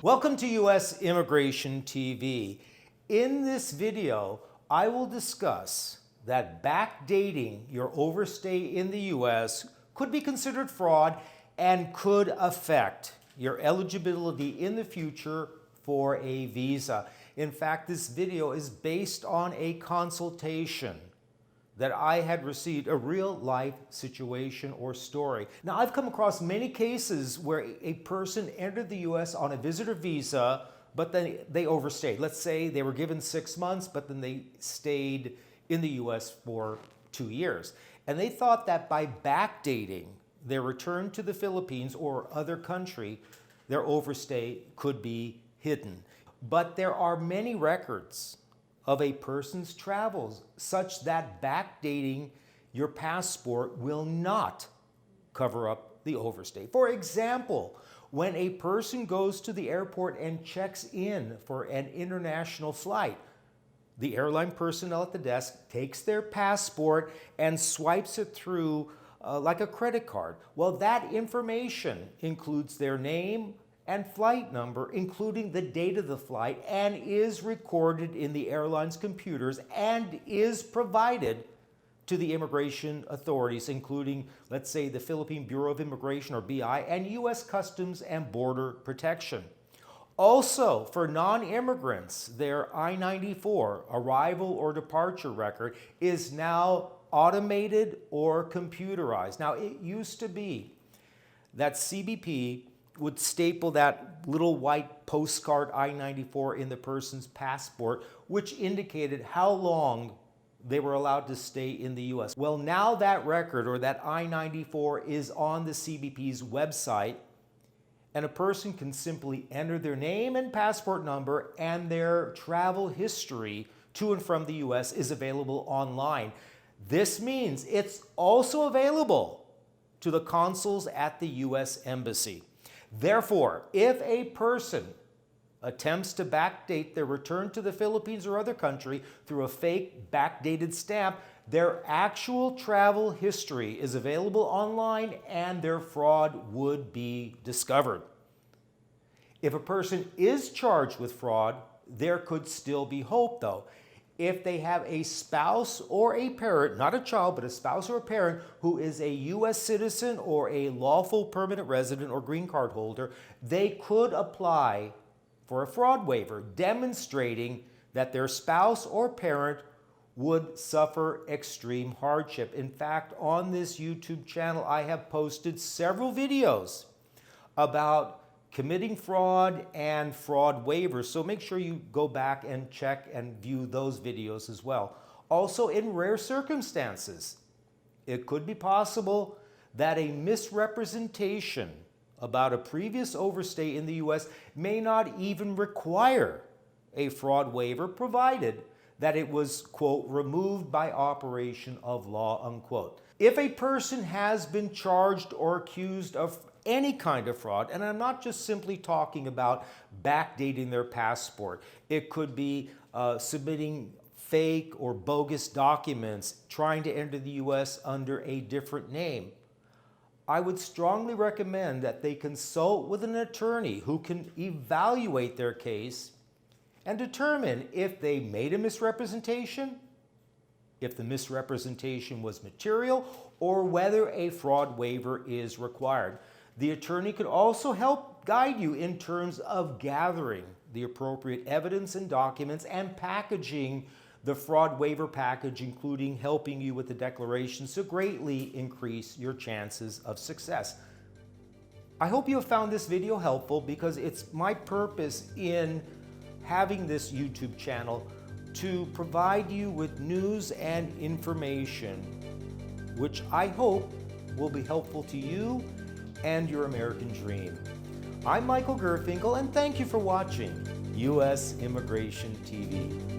Welcome to U.S. Immigration TV. In this video, I will discuss that backdating your overstay in the U.S. could be considered fraud and could affect your eligibility in the future for a visa. In fact, this video is based on a consultation that I had received, a real life situation or story. Now, I've come across many cases where a person entered the US on a visitor visa, but then they overstayed. Let's say they were given 6 months, but then they stayed in the US for 2 years. And they thought that by backdating their return to the Philippines or other country, their overstay could be hidden. But there are many records of a person's travels such that backdating your passport will not cover up the overstay. For example, when a person goes to the airport and checks in for an international flight, the airline personnel at the desk takes their passport and swipes it through like a credit card. Well, that information includes their name and flight number, including the date of the flight, and is recorded in the airline's computers and is provided to the immigration authorities, including, let's say, the Philippine Bureau of Immigration, or BI, and U.S. Customs and Border Protection. Also, for non-immigrants, their I-94 arrival or departure record is now automated or computerized. Now, it used to be that CBP would staple that little white postcard I-94 in the person's passport, which indicated how long they were allowed to stay in the US. Well, now that record, or that I-94, is on the CBP's website, and a person can simply enter their name and passport number, and their travel history to and from the US is available online. This means it's also available to the consuls at the US Embassy. Therefore, if a person attempts to backdate their return to the Philippines or other country through a fake backdated stamp, their actual travel history is available online and their fraud would be discovered. If a person is charged with fraud, there could still be hope, though. If they have a spouse or a parent, not a child, but a spouse or a parent who is a U.S. citizen or a lawful permanent resident or green card holder, they could apply for a fraud waiver, demonstrating that their spouse or parent would suffer extreme hardship. In fact, on this YouTube channel, I have posted several videos about committing fraud and fraud waivers, so make sure you go back and check and view those videos as well. Also, in rare circumstances, it could be possible that a misrepresentation about a previous overstay in the US may not even require a fraud waiver, provided that it was, quote, removed by operation of law, unquote. If a person has been charged or accused of any kind of fraud, and I'm not just simply talking about backdating their passport. It could be submitting fake or bogus documents, trying to enter the US under a different name. I would strongly recommend that they consult with an attorney who can evaluate their case and determine if they made a misrepresentation, if the misrepresentation was material, or whether a fraud waiver is required. The attorney could also help guide you in terms of gathering the appropriate evidence and documents and packaging the fraud waiver package, including helping you with the declarations to greatly increase your chances of success. I hope you have found this video helpful, because it's my purpose in having this YouTube channel to provide you with news and information, which I hope will be helpful to you and your American dream. I'm Michael Gurfinkel, and thank you for watching U.S. Immigration TV.